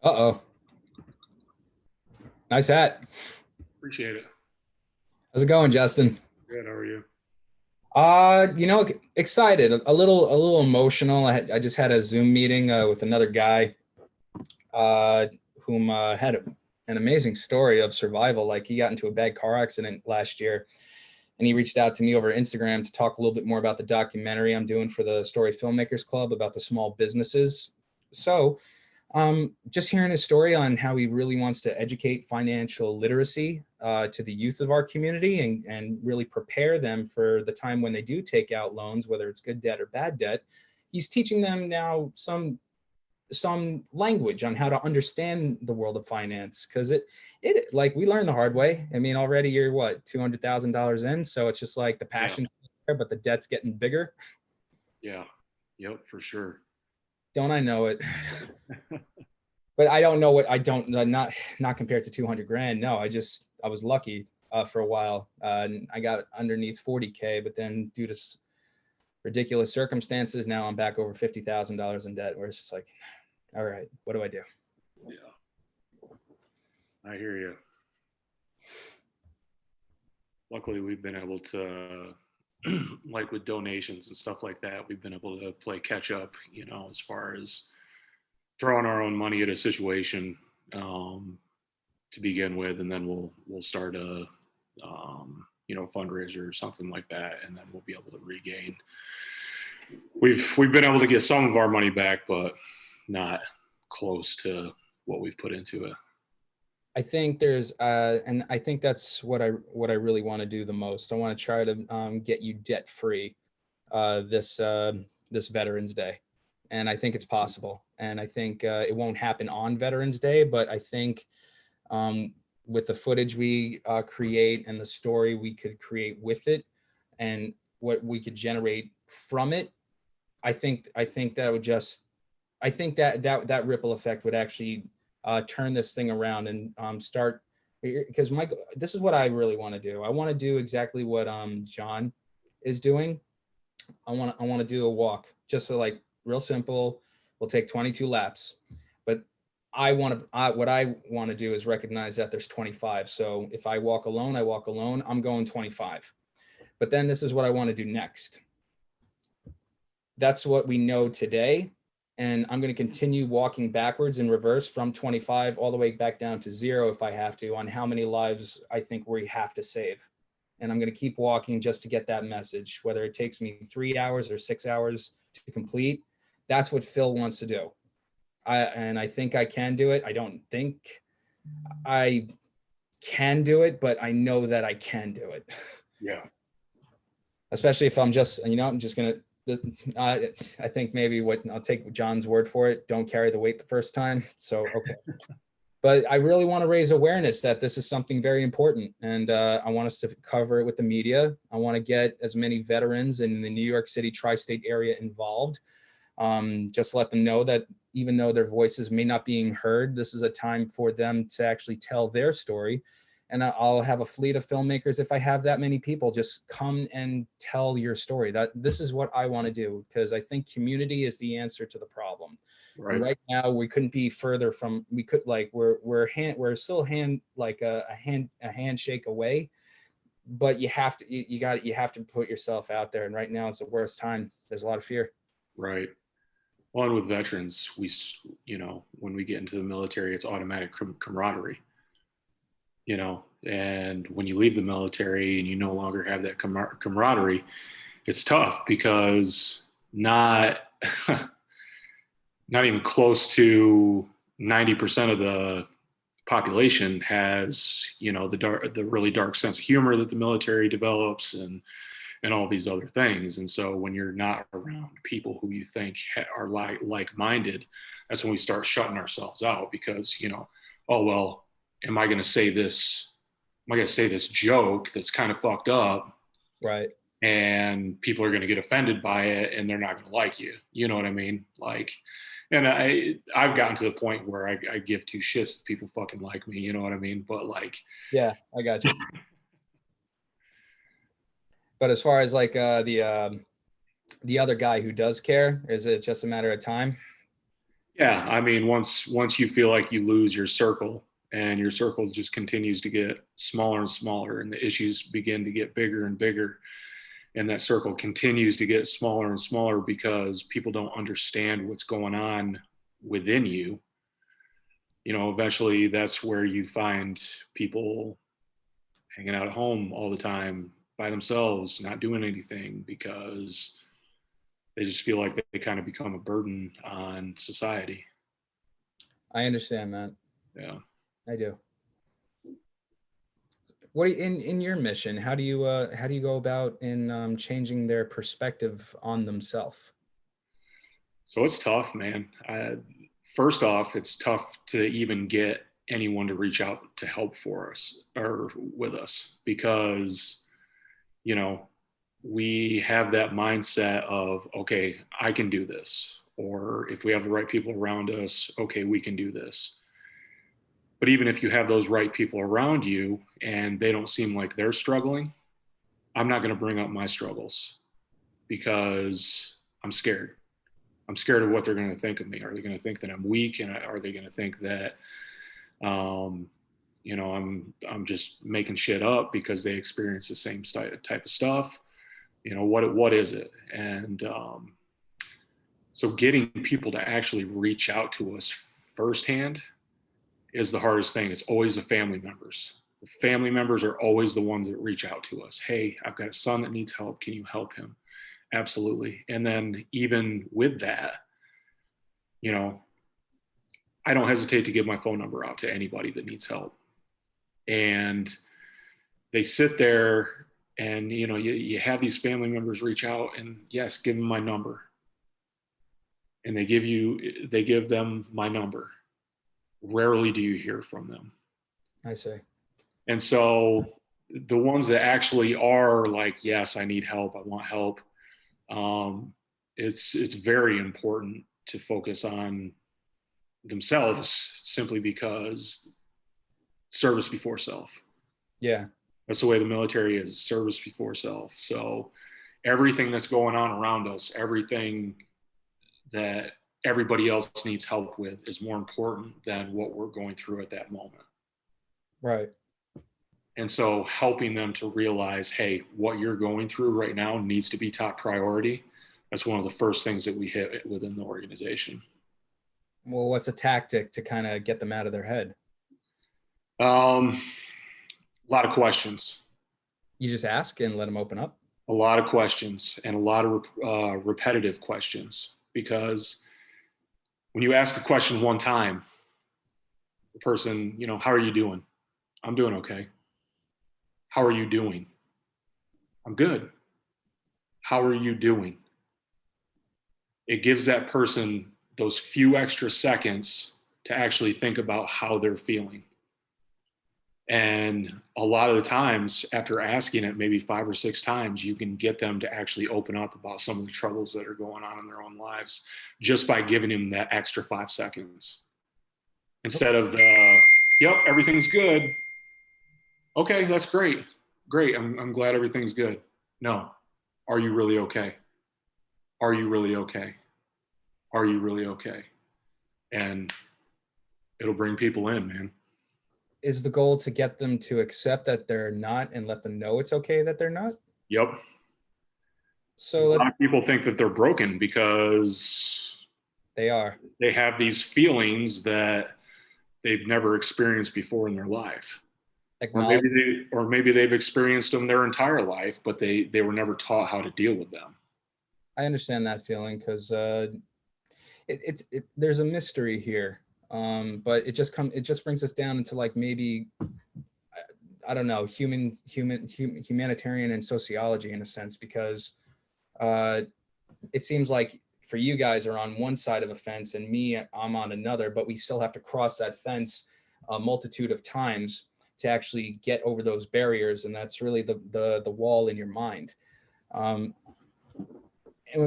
Uh-oh. Nice hat. Appreciate it. How's it going, Justin? Good. How are you? Excited, a little emotional. I just had a Zoom meeting with another guy uh, whom had an amazing story of survival. Like he got into a bad car accident last year, and he reached out to me over Instagram to talk a little bit more about the documentary I'm doing for the Story Filmmakers Club about the small businesses. So just hearing his story on how he really wants to educate financial literacy to the youth of our community and really prepare them for the time when they do take out loans, whether it's good debt or bad debt. He's teaching them now some language on how to understand the world of finance because it like we learned the hard way. I mean, already you're what, $200,000 in, so it's just like the Yeah. passion there, but the debt's getting bigger. Yeah. Yep. For sure. Don't I know it? But I don't know what I don't not compared to 200 grand. No, I was lucky for a while. And I got underneath 40K, but then due to ridiculous circumstances, now I'm back over $50,000 in debt. Where it's just like, all right, what do I do? Yeah. I hear you. Luckily, we've been able to, like with donations and stuff like that, we've been able to play catch up, as far as throwing our own money at a situation um, to begin with, and then we'll start a fundraiser or something like that, and then we'll be able to regain. We've been able to get some of our money back, but not close to what we've put into it. I think and I think that's what I really want to do the most. I want to try to get you debt free this Veterans Day, and I think it's possible. And I think it won't happen on Veterans Day, but I think um, with the footage we create and the story we could create with it, and what we could generate from it, I think that would just I think that ripple effect would actually turn this thing around and start because this is what I really want to do. I want to do exactly what John is doing. I want to do a walk, just so like real simple. We'll take 22 laps, but what I want to do is recognize that there's 25. So if I walk alone, I walk alone. I'm going 25. But then this is what I want to do next. That's what we know today. And I'm going to continue walking backwards in reverse from 25 all the way back down to 0 if I have to, on how many lives I think we have to save. And I'm going to keep walking just to get that message, whether it takes me 3 hours or 6 hours to complete. That's what Phil wants to do. And I think I can do it. I don't think I can do it, but I know that I can do it. Yeah. Especially if I'm just going to, I think maybe I'll take John's word for it. Don't carry the weight the first time. So, okay. But I really want to raise awareness that this is something very important. And I want us to cover it with the media. I want to get as many veterans in the New York City tri-state area involved. Just let them know that even though their voices may not being heard, this is a time for them to actually tell their story. And I'll have a fleet of filmmakers. If I have that many people, just come and tell your story. That this is what I want to do, because I think community is the answer to the problem. Right. And right now we couldn't be further from, we could like, we're still a handshake away, but you have to, you have to put yourself out there. And right now is the worst time. There's a lot of fear. Right. Well, and with veterans, when we get into the military, it's automatic camaraderie, and when you leave the military and you no longer have that camaraderie, it's tough because not even close to 90% of the population has, the really dark sense of humor that the military develops, and all these other things. And so when you're not around people who you think are like-minded, that's when we start shutting ourselves out because, oh, well, am I going to say this joke that's kind of fucked up? Right. And people are going to get offended by it and they're not going to like you. You know what I mean? Like, and I've gotten to the point where I give two shits if people fucking like me. You know what I mean? But like, Yeah, I got you. But as far as like the other guy who does care, is it just a matter of time? Yeah, I mean, once you feel like you lose your circle and your circle just continues to get smaller and smaller and the issues begin to get bigger and bigger and that circle continues to get smaller and smaller because people don't understand what's going on within you, eventually that's where you find people hanging out at home all the time by themselves, not doing anything because they just feel like they kind of become a burden on society. I understand that. Yeah. I do. What in your mission? How do you go about in changing their perspective on themselves? So it's tough, man. First off, it's tough to even get anyone to reach out to help for us or with us because, you know, we have that mindset of, okay, I can do this. Or if we have the right people around us, okay, we can do this. But even if you have those right people around you and they don't seem like they're struggling, I'm not going to bring up my struggles because I'm scared. I'm scared of what they're going to think of me. Are they going to think that I'm weak, and are they going to think that, um, I'm just making shit up because they experience the same type of stuff? What is it? And so getting people to actually reach out to us firsthand is the hardest thing. It's always the family members. The family members are always the ones that reach out to us. Hey, I've got a son that needs help. Can you help him? Absolutely. And then even with that, you know, I don't hesitate to give my phone number out to anybody that needs help. And they sit there and, you have these family members reach out and yes, give them my number. And they give them my number. Rarely do you hear from them. I see. And so the ones that actually are like, yes, I need help. I want help. It's very important to focus on themselves simply because service before self. Yeah. That's the way the military is, service before self. So everything that's going on around us, everything that everybody else needs help with is more important than what we're going through at that moment. Right. And so helping them to realize, hey, what you're going through right now needs to be top priority. That's one of the first things that we hit within the organization. Well, what's a tactic to kind of get them out of their head? A lot of questions. You just ask and let them open up. A lot of questions and a lot of repetitive questions, because when you ask a question one time, the person, how are you doing? I'm doing okay. How are you doing? I'm good. How are you doing? It gives that person those few extra seconds to actually think about how they're feeling. And a lot of the times, after asking it maybe 5 or 6 times, you can get them to actually open up about some of the troubles that are going on in their own lives just by giving them that extra 5 seconds. Instead of the, yep, everything's good. Okay, that's great. Great. I'm glad everything's good. No. Are you really okay? Are you really okay? Are you really okay? And it'll bring people in, man. Is the goal to get them to accept that they're not and let them know it's okay that they're not? Yep. So A lot of people think that they're broken because they are. they have these feelings that they've never experienced before in their life. Acknowledge. Or maybe they've experienced them their entire life, but they were never taught how to deal with them. I understand that feeling because there's a mystery here, but it just brings us down into like maybe I don't know humanitarian and sociology in a sense, because it seems like for you guys are on one side of a fence and me, I'm on another, but we still have to cross that fence a multitude of times to actually get over those barriers, and that's really the wall in your mind. And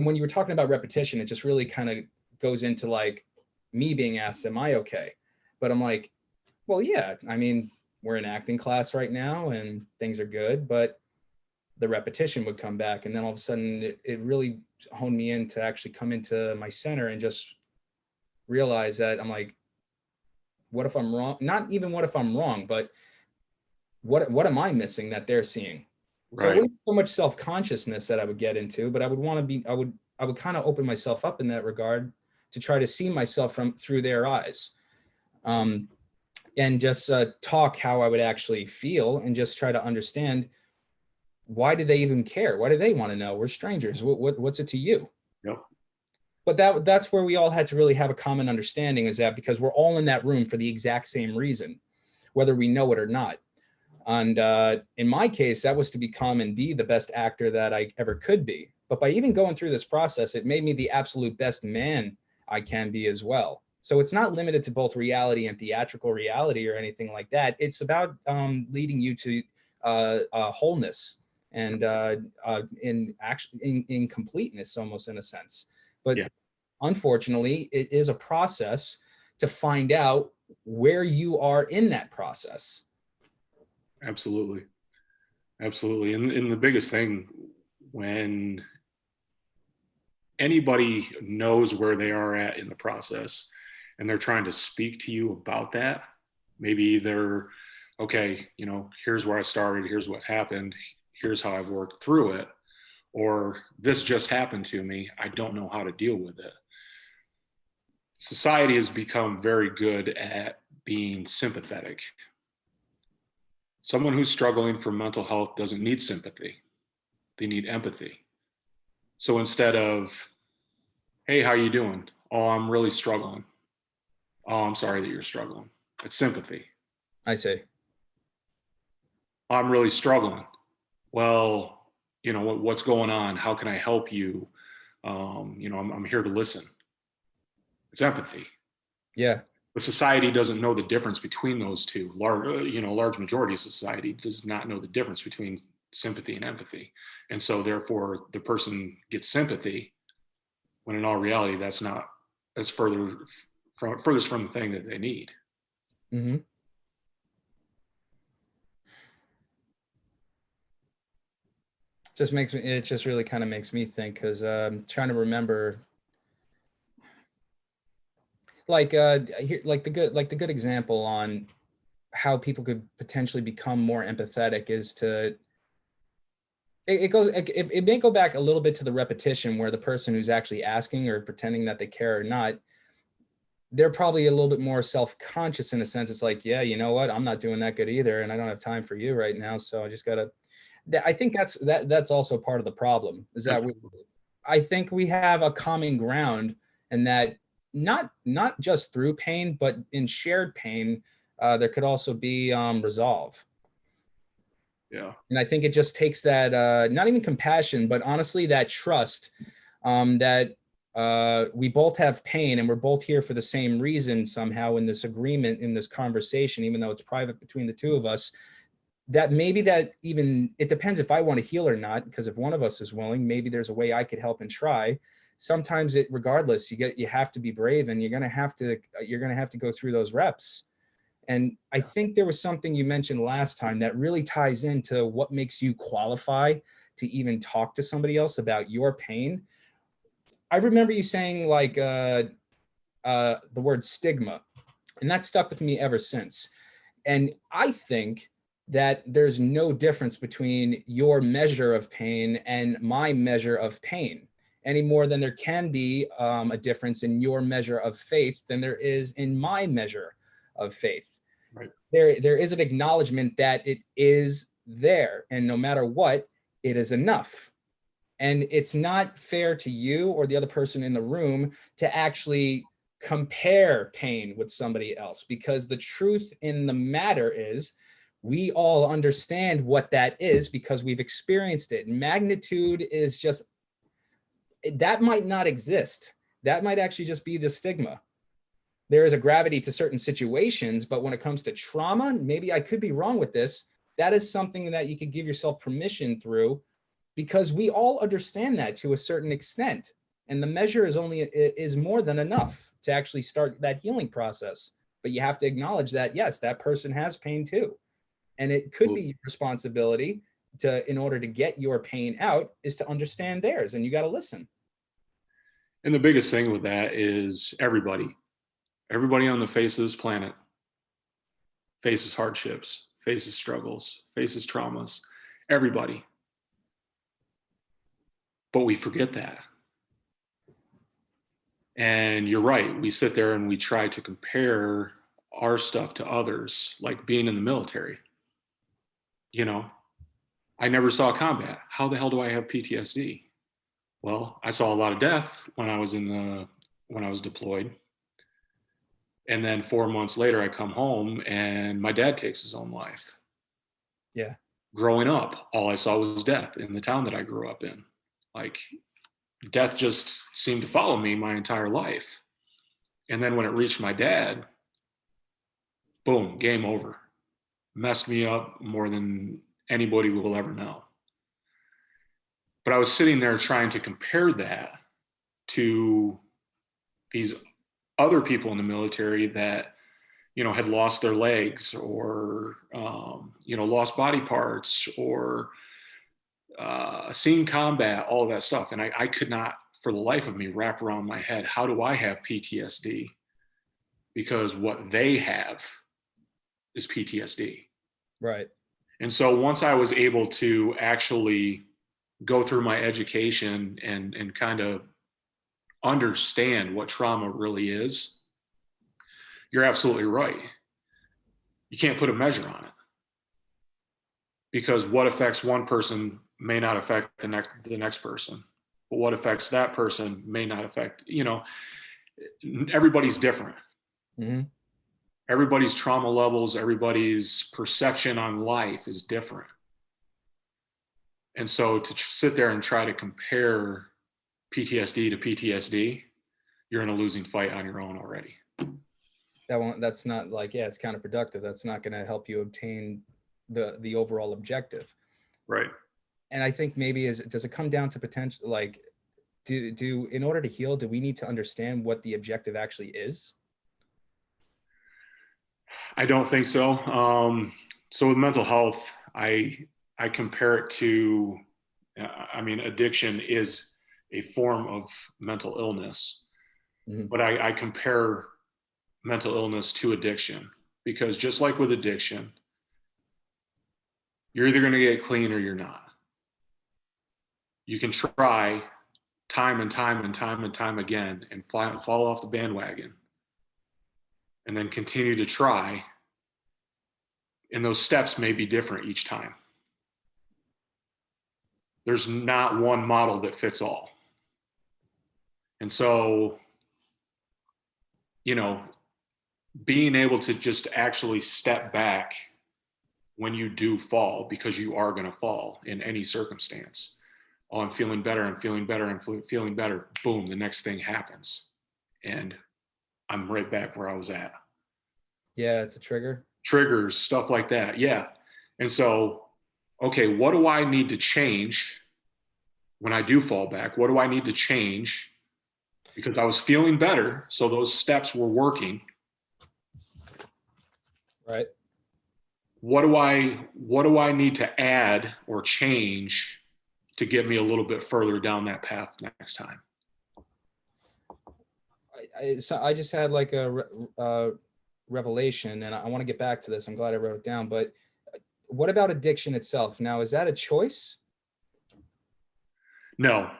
when you were talking about repetition, it just really kind of goes into like me being asked, am I okay? But I'm like, well, yeah, I mean, we're in acting class right now and things are good, but the repetition would come back. And then all of a sudden it really honed me in to actually come into my center and just realize that I'm like, what if I'm wrong? Not even what if I'm wrong, but what am I missing that they're seeing? So it Right. wasn't so much self-consciousness that I would get into, but I would want to be, I would kind of open myself up in that regard to try to see myself through their eyes. And just talk how I would actually feel and just try to understand, why do they even care? Why do they want to know? We're strangers. What's it to you? Yep. But that's where we all had to really have a common understanding, is that because we're all in that room for the exact same reason, whether we know it or not. And in my case, that was to become and be the best actor that I ever could be. But by even going through this process, it made me the absolute best man I can be as well. So it's not limited to both reality and theatrical reality or anything like that. It's about leading you to wholeness and in completeness, almost, in a sense. But Yeah. unfortunately, it is a process to find out where you are in that process. Absolutely. Absolutely. And the biggest thing, when anybody knows where they are at in the process and they're trying to speak to you about that, maybe they're, okay, you know, here's where I started, here's what happened, here's how I've worked through it, or this just happened to me, I don't know how to deal with it. Society has become very good at being sympathetic. Someone who's struggling for mental health doesn't need sympathy, they need empathy. So instead of, hey, how you doing? Oh, I'm really struggling. Oh, I'm sorry that you're struggling. It's sympathy. I say, I'm really struggling. Well, you know, what's going on? How can I help you? You know, I'm here to listen. It's empathy. yeah. But society doesn't know the difference between those two. Large majority of society does not know the difference between sympathy and empathy. And so therefore the person gets sympathy when in all reality, that's furthest from the thing that they need. Mm-hmm. It just really kind of makes me think, because I'm trying to remember, like here, like the good example on how people could potentially become more empathetic is to, it may go back a little bit to the repetition, where the person who's actually asking or pretending that they care or not, they're probably a little bit more self-conscious, in a sense. It's like, yeah, you know what, I'm not doing that good either, and I don't have time for you right now, so I just gotta. I think that's also part of the problem, is that I think we have a common ground, and that not just through pain, but in shared pain, there could also be resolve. Yeah. And I think it just takes that, not even compassion, but honestly that trust, that we both have pain and we're both here for the same reason somehow, in this agreement, in this conversation, even though it's private between the two of us. That maybe that even, it depends if I want to heal or not, because if one of us is willing, maybe there's a way I could help and try. Sometimes regardless, you have to be brave, and you're going to have to go through those reps. And I think there was something you mentioned last time that really ties into what makes you qualify to even talk to somebody else about your pain. I remember you saying, like, the word stigma, and that stuck with me ever since. And I think that there's no difference between your measure of pain and my measure of pain, any more than there can be a difference in your measure of faith than there is in my measure of faith. Right. There is an acknowledgement that it is there, and no matter what, it is enough. And it's not fair to you or the other person in the room to actually compare pain with somebody else, because the truth in the matter is, we all understand what that is because we've experienced it. Magnitude is just, that might not exist. That might actually just be the stigma. There is a gravity to certain situations, but when it comes to trauma, maybe I could be wrong with this, that is something that you could give yourself permission through, because we all understand that to a certain extent. And the measure is more than enough to actually start that healing process. But you have to acknowledge that, yes, that person has pain too. And it could be your responsibility to, in order to get your pain out, is to understand theirs, and you got to listen. And the biggest thing with that is everybody. Everybody on the face of this planet faces hardships, faces struggles, faces traumas. Everybody. But we forget that. And you're right. We sit there and we try to compare our stuff to others, like being in the military. You know, I never saw combat. How the hell do I have PTSD? Well, I saw a lot of death when I was deployed. And then 4 months later, I come home and my dad takes his own life. Yeah. Growing up, all I saw was death in the town that I grew up in. Like, death just seemed to follow me my entire life. And then when it reached my dad, boom, game over. Messed me up more than anybody will ever know. But I was sitting there trying to compare that to these other people in the military that, had lost their legs or, lost body parts or seen combat, all of that stuff. And I could not, for the life of me, wrap around my head, how do I have PTSD? Because what they have is PTSD. Right. And so once I was able to actually go through my education and kind of understand what trauma really is, you're absolutely right. You can't put a measure on it, because what affects one person may not affect the next person. But what affects that person may not affect, everybody's different. Mm-hmm. Everybody's trauma levels, everybody's perception on life is different. And so to sit there and try to compare PTSD to PTSD, you're in a losing fight on your own already. That's not it's counterproductive. That's not going to help you obtain the overall objective. Right. And I think maybe does it come down to potential, like, do in order to heal, do we need to understand what the objective actually is? I don't think so. So with mental health, I compare it to, addiction is a form of mental illness, Mm-hmm. but I compare mental illness to addiction, because just like with addiction, you're either going to get clean or you're not. You can try time and time and time and time again and fall off the bandwagon, and then continue to try. And those steps may be different each time. There's not one model that fits all. And so, being able to just actually step back when you do fall, because you are going to fall in any circumstance. Oh, I'm feeling better. I'm feeling better. I'm feeling better. Boom, the next thing happens. And I'm right back where I was at. Yeah, it's a trigger. Triggers, stuff like that. Yeah. And so, okay, what do I need to change when I do fall back? What do I need to change? Because I was feeling better, so those steps were working. Right. What do I need to add or change to get me a little bit further down that path next time? I just had like a revelation, and I want to get back to this. I'm glad I wrote it down. But what about addiction itself? Now, is that a choice? No.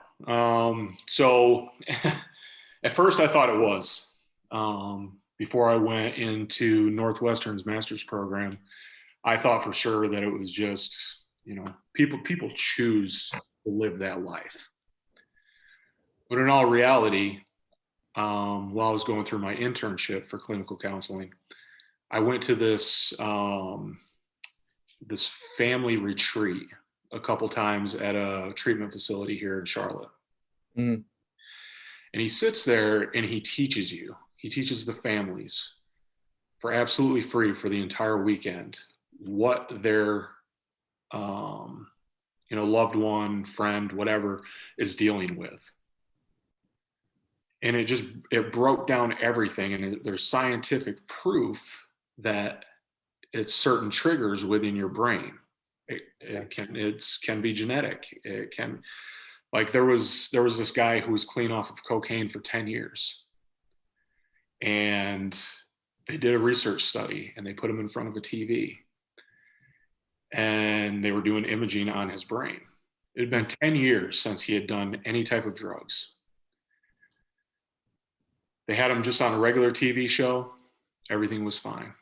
So at first I thought it was. Before I went into Northwestern's master's program, I thought for sure that it was just, people choose to live that life. But in all reality, while I was going through my internship for clinical counseling, I went to this family retreat a couple times at a treatment facility here in Charlotte. Mm. And he sits there and he teaches the families for absolutely free for the entire weekend what their loved one, friend, whatever is dealing with. And it broke down everything. And there's scientific proof that it's certain triggers within your brain. It can be genetic. It can, like, there was this guy who was clean off of cocaine for 10 years. And they did a research study and they put him in front of a TV and they were doing imaging on his brain. It had been 10 years since he had done any type of drugs. They had him just on a regular TV show. Everything was fine.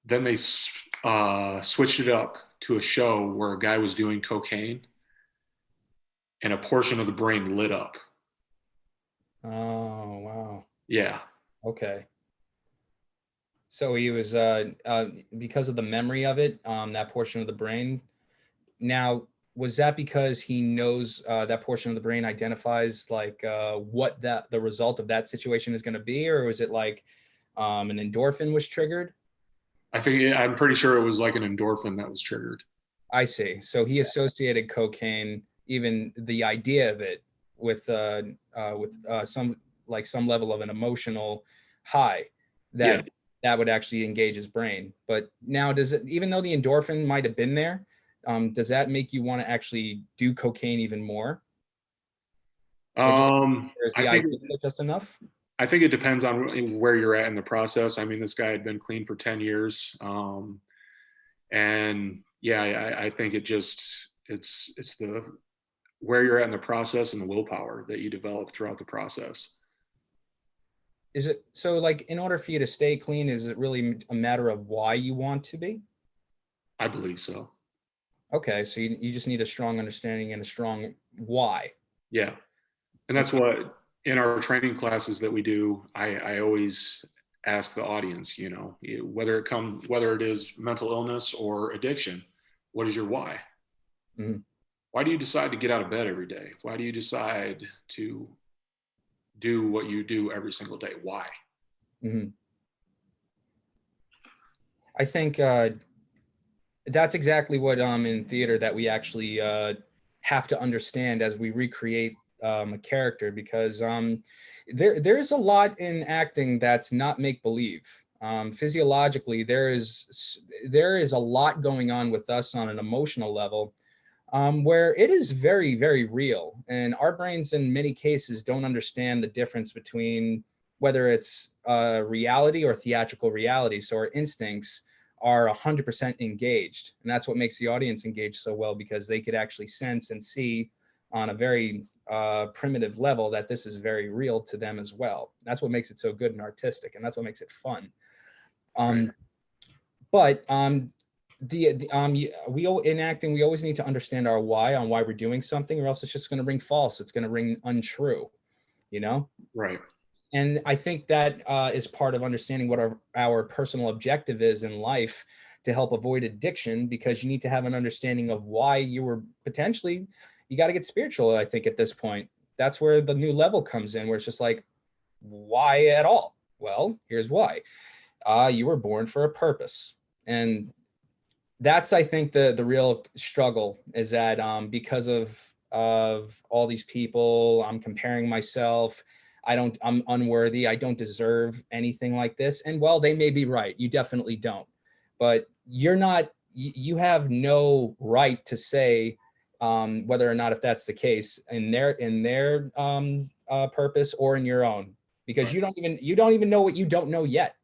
Then they switched it up to a show where a guy was doing cocaine and a portion of the brain lit up. Oh, wow. Yeah. Okay. So he was, because of the memory of it, that portion of the brain. Now, was that because he knows that portion of the brain identifies like what the result of that situation is going to be, or was it like an endorphin was triggered? I'm pretty sure it was like an endorphin that was triggered. I see. So he associated cocaine, even the idea of it, with some level of an emotional high Yeah. that would actually engage his brain. But now, does it, even though the endorphin might have been there, does that make you want to actually do cocaine even more? Or is I the think idea just enough? I think it depends on where you're at in the process. I mean, this guy had been clean for 10 years. And yeah, I think it's the where you're at in the process and the willpower that you develop throughout the process. Is it so, like, in order for you to stay clean, is it really a matter of why you want to be? I believe so. Okay, so you just need a strong understanding and a strong why. Yeah. And that's what in our training classes that we do, I always ask the audience, whether it is mental illness or addiction, what is your why? Mhm. Why do you decide to get out of bed every day? Why do you decide to do what you do every single day? Why? Mhm. I think that's exactly what in theater that we actually have to understand as we recreate a character, because there's a lot in acting that's not make believe. Physiologically, there is a lot going on with us on an emotional level, where it is very, very real. And our brains, in many cases, don't understand the difference between whether it's reality or theatrical reality. So our instincts are 100% engaged. And that's what makes the audience engaged so well, because they could actually sense and see on a very primitive level that this is very real to them as well. That's what makes it so good and artistic. And that's what makes it fun. Right. But we in acting, we always need to understand our why on why we're doing something, or else it's just going to ring false. It's going to ring untrue, you know. Right. And I think that is part of understanding what our personal objective is in life, to help avoid addiction, because you need to have an understanding of why you were potentially. You got to get spiritual. I think at this point, that's where the new level comes in, where it's just like, why at all? Well, here's why. You were born for a purpose. And that's, I think, the real struggle is that because of all these people, I'm comparing myself. I'm unworthy. I don't deserve anything like this. And well, they may be right. You definitely don't. But you're not, you have no right to say whether or not, if that's the case in their purpose or in your own, because Right. you don't even know what you don't know yet.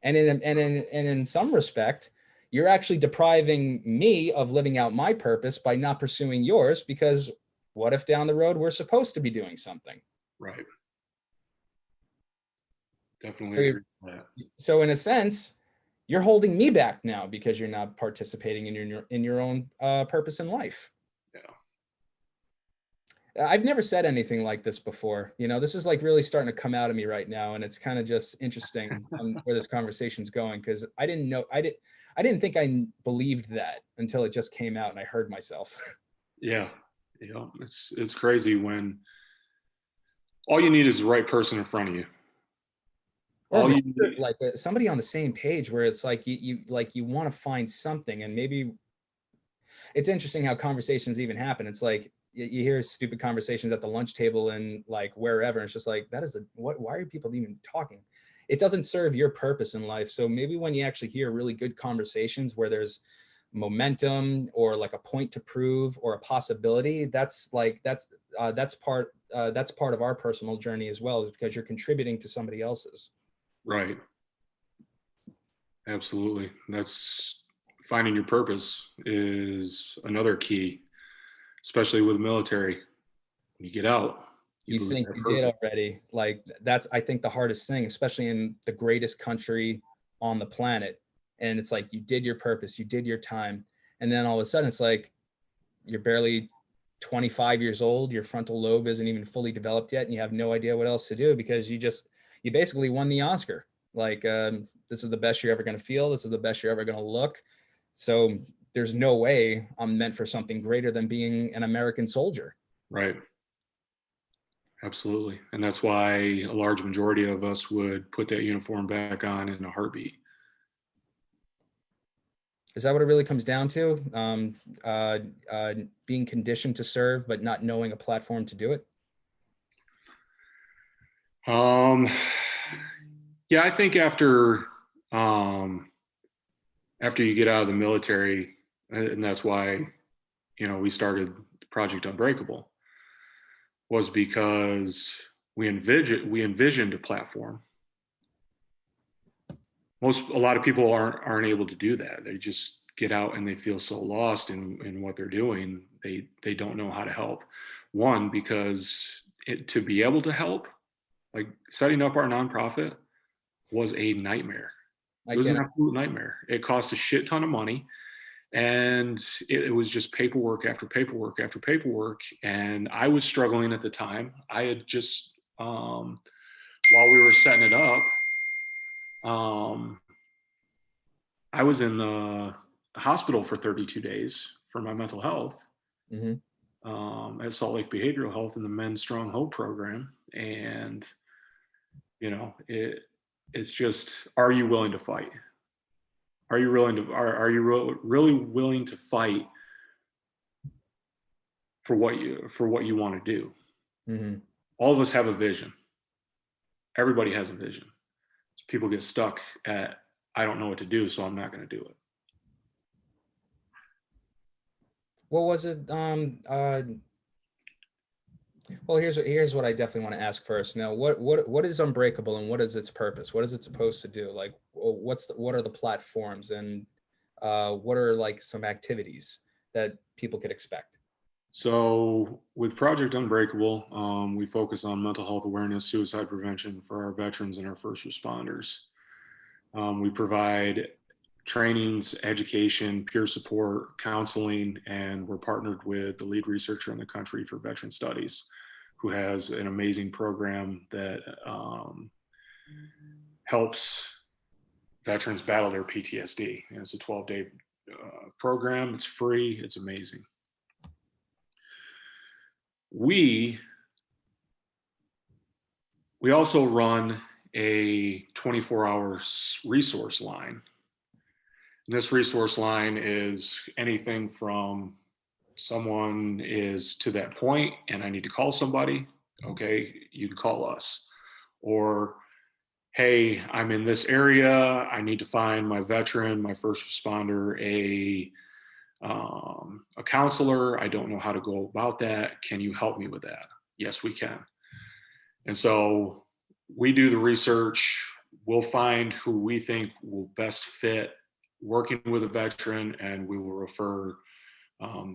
And in some respect, you're actually depriving me of living out my purpose by not pursuing yours, because what if down the road we're supposed to be doing something? Right. Definitely So, agree with that. so in a sense, you're holding me back now because you're not participating in your own purpose in life. Yeah. I've never said anything like this before. This is like really starting to come out of me right now, and it's kind of just interesting where this conversation's going, because I didn't know, I didn't think I believed that until it just came out and I heard myself. Yeah. It's crazy when all you need is the right person in front of you. Or All you mature, need. like somebody on the same page, where it's like you want to find something, and maybe it's interesting how conversations even happen. It's like you hear stupid conversations at the lunch table and like wherever. And it's just like, that is what, why are people even talking? It doesn't serve your purpose in life. So maybe when you actually hear really good conversations where there's momentum or like a point to prove or a possibility, that's part of our personal journey as well, is because you're contributing to somebody else's. Right. Absolutely. That's finding your purpose is another key, especially with the military. When you get out, You lose think that you did purpose. already. Like that's, I think, the hardest thing, especially in the greatest country on the planet. And it's like you did your purpose, you did your time, and then all of a sudden it's like you're barely 25 years old, your frontal lobe isn't even fully developed yet, and you have no idea what else to do because you basically won the Oscar. Like, this is the best you're ever going to feel. This is the best you're ever going to look. So there's no way I'm meant for something greater than being an American soldier. Right. Absolutely. And that's why a large majority of us would put that uniform back on in a heartbeat. Is that what it really comes down to? Being conditioned to serve, but not knowing a platform to do it? Um, yeah, I think after you get out of the military, and that's why, we started Project Unbreakable, was because we envisioned a platform. A lot of people aren't able to do that. They just get out and they feel so lost in what they're doing. They don't know how to help. One, because to be able to help, like setting up our nonprofit was a nightmare. I It was an can. absolute nightmare. It cost a shit ton of money, and it was just paperwork after paperwork after paperwork. And I was struggling at the time. I had just while we were setting it up, um, I was in the hospital for 32 days for my mental health, Mm-hmm. at Salt Lake Behavioral Health in the Men's Strong Hope program. And, it's just, are you willing to fight? Are you really willing to fight for what you want to do? Mm-hmm. All of us have a vision. Everybody has a vision. So people get stuck at, I don't know what to do, so I'm not going to do it. What was it? Well, here's what I definitely want to ask first. Now, what is Unbreakable and what is its purpose? What is it supposed to do? Like, what are the platforms, and what are like some activities that people could expect? So with Project Unbreakable, we focus on mental health awareness, suicide prevention for our veterans and our first responders. We provide trainings, education, peer support, counseling, and we're partnered with the lead researcher in the country for veteran studies, who has an amazing program that helps veterans battle their PTSD. And it's a 12-day program. It's free. It's amazing. We also run a 24-hour resource line. And this resource line is anything from someone is to that point and I need to call somebody. Okay, you can call us. Or, hey, I'm in this area. I need to find my veteran, my first responder, a counselor. I don't know how to go about that. Can you help me with that? Yes, we can. And so we do the research. We'll find who we think will best fit working with a veteran, and we will refer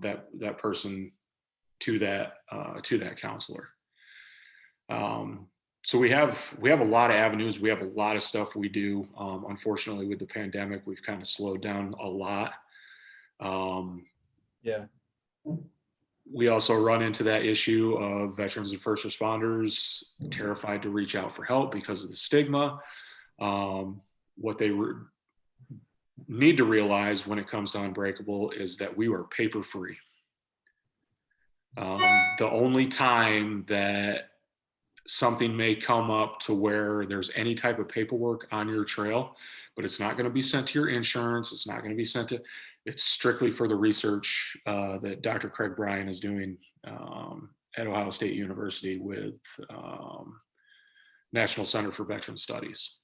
that person to that counselor. So we have a lot of avenues. We have a lot of stuff we do. Unfortunately, with the pandemic, we've kind of slowed down a lot. Yeah. We also run into that issue of veterans and first responders terrified to reach out for help because of the stigma. What they need to realize when it comes to Unbreakable is that we were paper free. The only time that something may come up to where there's any type of paperwork on your trail, but it's not going to be sent to your insurance. It's not going to be sent to, it's strictly for the research that Dr. Craig Bryan is doing at Ohio State University with National Center for Veteran Studies.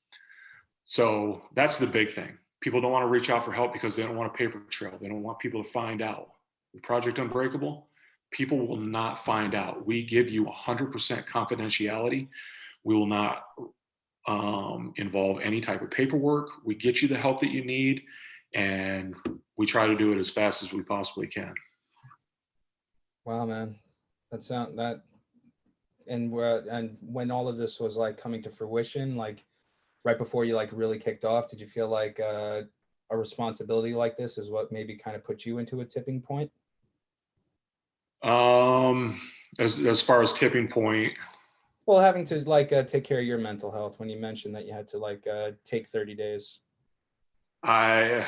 So that's the big thing. People don't want to reach out for help because they don't want a paper trail. They don't want people to find out. The Project Unbreakable, people will not find out. We give you 100% confidentiality. We will not involve any type of paperwork. We get you the help that you need, and we try to do it as fast as we possibly can. Wow, man, that. And when all of this was like coming to fruition, like right before you like really kicked off, did you feel like a responsibility like this is what maybe kind of put you into a tipping point? As far as tipping point, Well, having to like take care of your mental health when you mentioned that you had to like take 30 days. I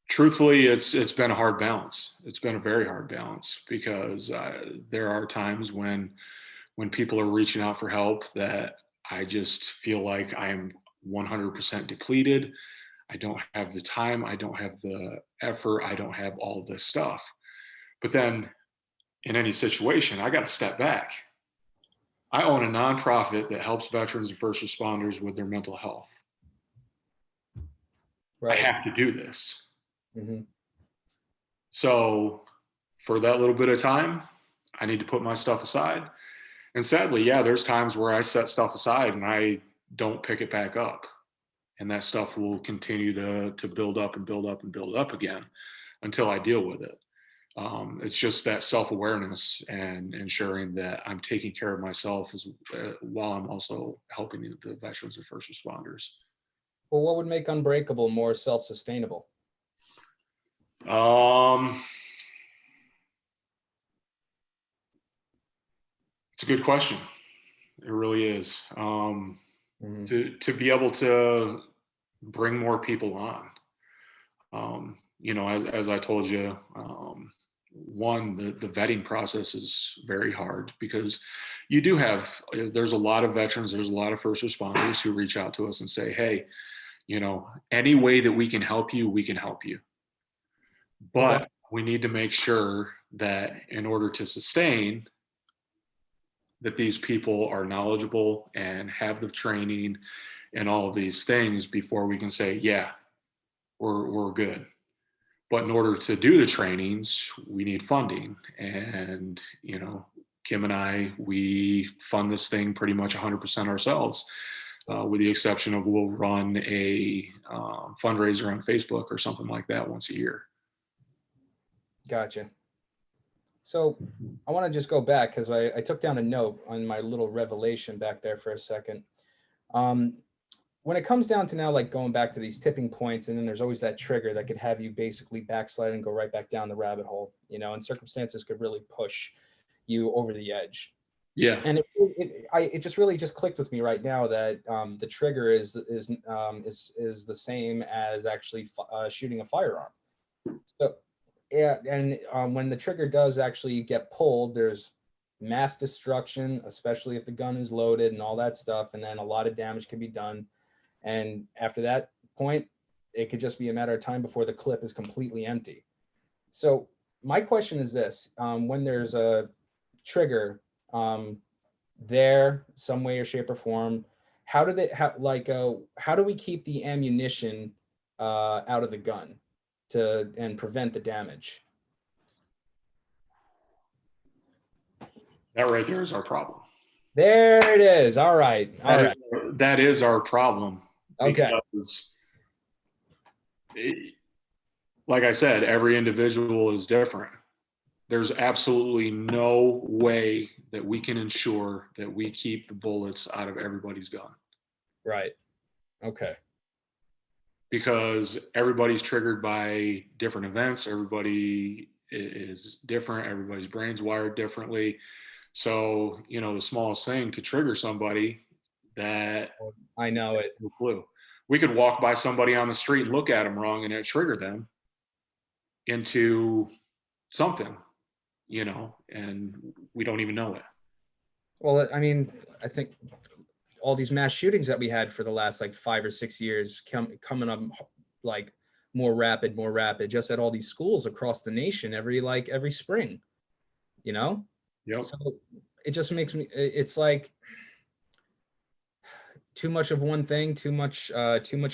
truthfully, it's been a hard balance. It's been a very hard balance because there are times when people are reaching out for help that I just feel like I'm 100% depleted. I don't have the time. I don't have the effort. I don't have all this stuff. But then in any situation, I got to step back. I own a nonprofit that helps veterans and first responders with their mental health. Right. I have to do this. Mm-hmm. So for that little bit of time, I need to put my stuff aside. And sadly, yeah, there's times where I set stuff aside and I don't pick it back up. And that stuff will continue to build up and build up and build up again until I deal with it. It's just that self-awareness and ensuring that I'm taking care of myself while I'm also helping the veterans and first responders. Well, what would make Unbreakable more self-sustainable? It's a good question. It really is. To be able to bring more people on. As I told you, the vetting process is very hard because there's a lot of veterans, there's a lot of first responders who reach out to us and say, hey, any way that we can help you, we can help you. But we need to make sure that in order to sustain, that these people are knowledgeable and have the training and all of these things before we can say, yeah, we're good. But in order to do the trainings, we need funding. And, Kim and I, we fund this thing pretty much 100% ourselves, with the exception of we'll run a fundraiser on Facebook or something like that once a year. Gotcha. So I want to just go back because I took down a note on my little revelation back there for a second. When it comes down to now, like going back to these tipping points, and then there's always that trigger that could have you basically backslide and go right back down the rabbit hole, and circumstances could really push you over the edge. Yeah. And it just really just clicked with me right now that the trigger is the same as actually shooting a firearm. So yeah, and when the trigger does actually get pulled, there's mass destruction, especially if the gun is loaded and all that stuff, and then a lot of damage can be done. And after that point, it could just be a matter of time before the clip is completely empty. So my question is this: when there's a trigger there, some way or shape or form, how do we keep the ammunition out of the gun and prevent the damage? That right there is our problem. There it is. All right. That is our problem. Okay. Because like I said, every individual is different. There's absolutely no way that we can ensure that we keep the bullets out of everybody's gun. Right. Okay. Because everybody's triggered by different events. Everybody is different. Everybody's brain's wired differently. So, the smallest thing could trigger somebody that I know it. No clue. We could walk by somebody on the street and look at them wrong and it triggered them into something, and we don't even know it. Well, I mean, I think all these mass shootings that we had for the last like 5 or 6 years coming up like more rapid, just at all these schools across the nation every spring, Yep. So it just makes me, it's like, too much of one thing, too much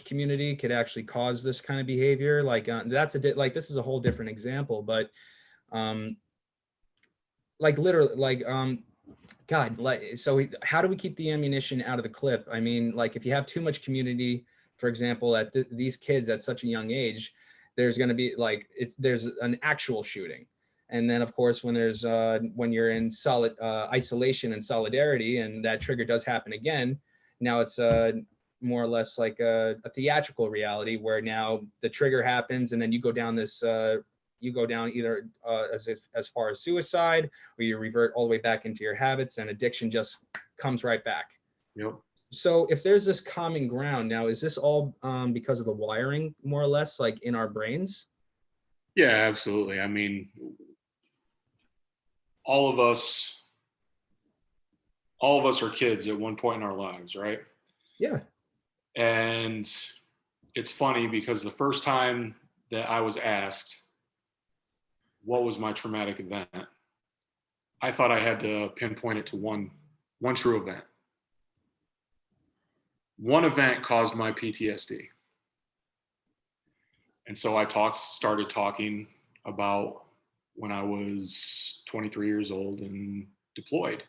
community could actually cause this kind of behavior. Like like this is a whole different example, but um, like literally, like God, like so how do we keep the ammunition out of the clip? I mean, like if you have too much community, for example, at these kids at such a young age, there's going to be like there's an actual shooting. And then of course when you're in solid isolation and solidarity and that trigger does happen again, now it's more or less like a theatrical reality where now the trigger happens and then you go down this you go down either as far as suicide, or you revert all the way back into your habits, and addiction just comes right back. Yep. So if there's this common ground now, is this all because of the wiring, more or less, like in our brains? Yeah, absolutely. I mean, all of us are kids at one point in our lives, right? Yeah. And it's funny because the first time that I was asked what was my traumatic event, I thought I had to pinpoint it to one true event. One event caused my PTSD. And so I started talking about when I was 23 years old and deployed.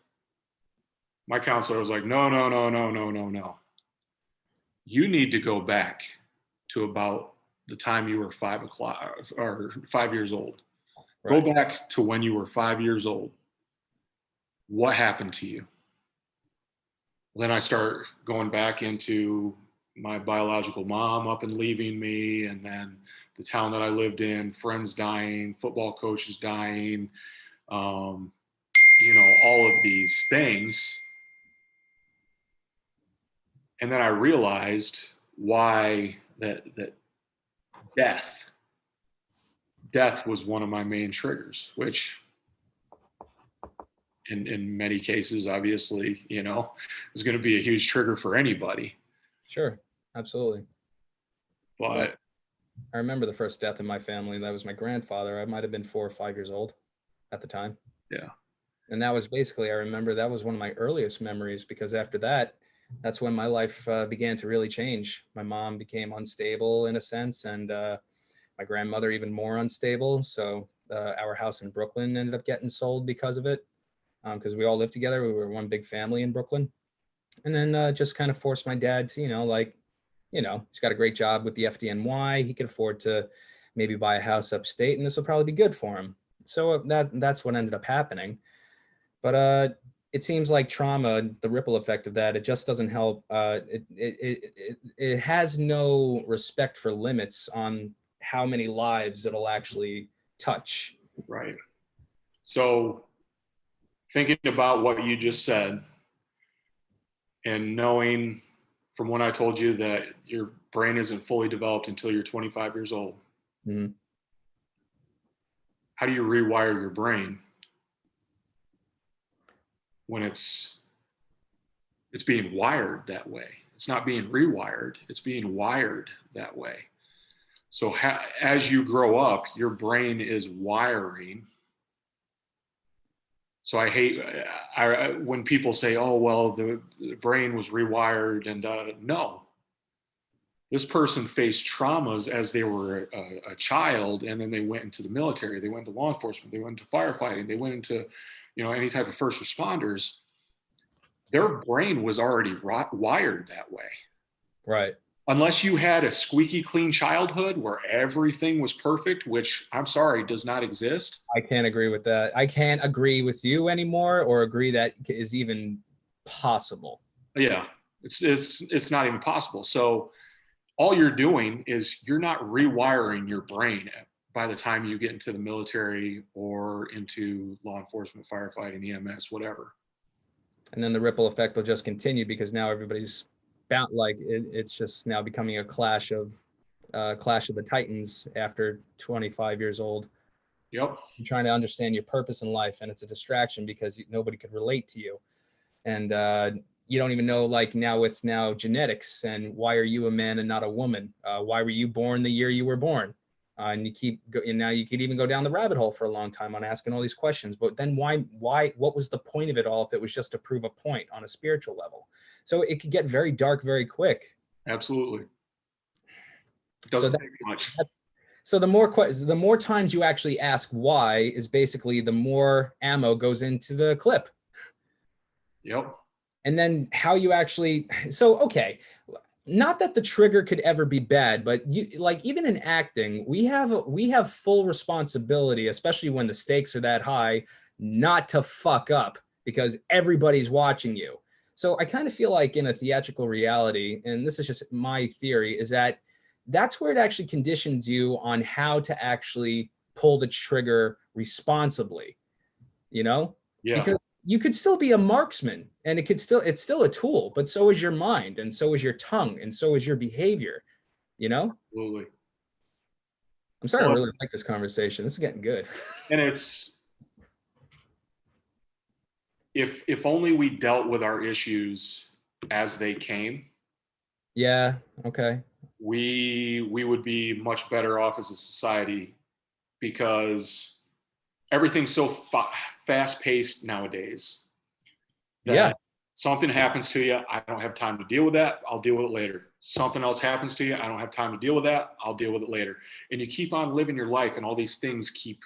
My counselor was like, no, no, no, no, no, no, no. You need to go back to about the time you were 5 years old. Right. Go back to when you were 5 years old. What happened to you? Then I start going back into my biological mom up and leaving me, and then the town that I lived in, friends dying, football coaches dying, all of these things. And then I realized why that death was one of my main triggers, which in many cases, obviously, is going to be a huge trigger for anybody. Sure, absolutely. But I remember the first death in my family. That was my grandfather. I might have been 4 or 5 years old at the time. Yeah. And that was basically, I remember that was one of my earliest memories, because after that, that's when my life began to really change. My mom became unstable in a sense, and my grandmother even more unstable. So our house in Brooklyn ended up getting sold because of it, because we all lived together. We were one big family in Brooklyn. And then just kind of forced my dad to, he's got a great job with the FDNY. He could afford to maybe buy a house upstate, and this will probably be good for him. So that's what ended up happening. But it seems like trauma, the ripple effect of that, it just doesn't help. It has no respect for limits on how many lives it'll actually touch. Right. So thinking about what you just said and knowing from when I told you that your brain isn't fully developed until you're 25 years old, mm-hmm. How do you rewire your brain when it's being wired that way? It's not being rewired, it's being wired that way. So as you grow up, your brain is wiring. So I hate when people say, oh, well, the brain was rewired, and no. This person faced traumas as they were a child, and then they went into the military, they went into law enforcement, they went into firefighting, they went into, any type of first responders. Their brain was already wired that way. Right. Unless you had a squeaky clean childhood where everything was perfect, which I'm sorry, does not exist. I can't agree with that. I can't agree with you anymore, or agree that is even possible. Yeah, it's not even possible. So all you're doing is you're not rewiring your brain by the time you get into the military or into law enforcement, firefighting, EMS, whatever. And then the ripple effect will just continue, because now everybody's bound, like it's just now becoming a clash of the Titans after 25 years old. Yep. You're trying to understand your purpose in life, and it's a distraction because nobody could relate to you. And you don't even know, like now genetics, and why are you a man and not a woman? Why were you born the year you were born? And and now you could even go down the rabbit hole for a long time on asking all these questions. But then what was the point of it all if it was just to prove a point on a spiritual level? So it could get very dark very quick. Absolutely. So Doesn't take much. So the more times you actually ask why is basically the more ammo goes into the clip. Yep. And then how you actually, so, okay, not that the trigger could ever be bad, but you, like, even in acting, we have full responsibility, especially when the stakes are that high, not to fuck up because everybody's watching you. So I kind of feel like in a theatrical reality, and this is just my theory, is that that's where it actually conditions you on how to actually pull the trigger responsibly, you know? Yeah. Because you could still be a marksman and it's still a tool, but so is your mind and so is your tongue and so is your behavior, you know? Absolutely. I'm starting Well, to really like this conversation. This is getting good. and it's, if only we dealt with our issues as they came, Yeah. Okay. we would be much better off as a society, because everything's so fast paced nowadays that Yeah. something happens to you, I don't have time to deal with that, I'll deal with it later. Something else happens to you, I don't have time to deal with that, I'll deal with it later. And you keep on living your life, and all these things keep,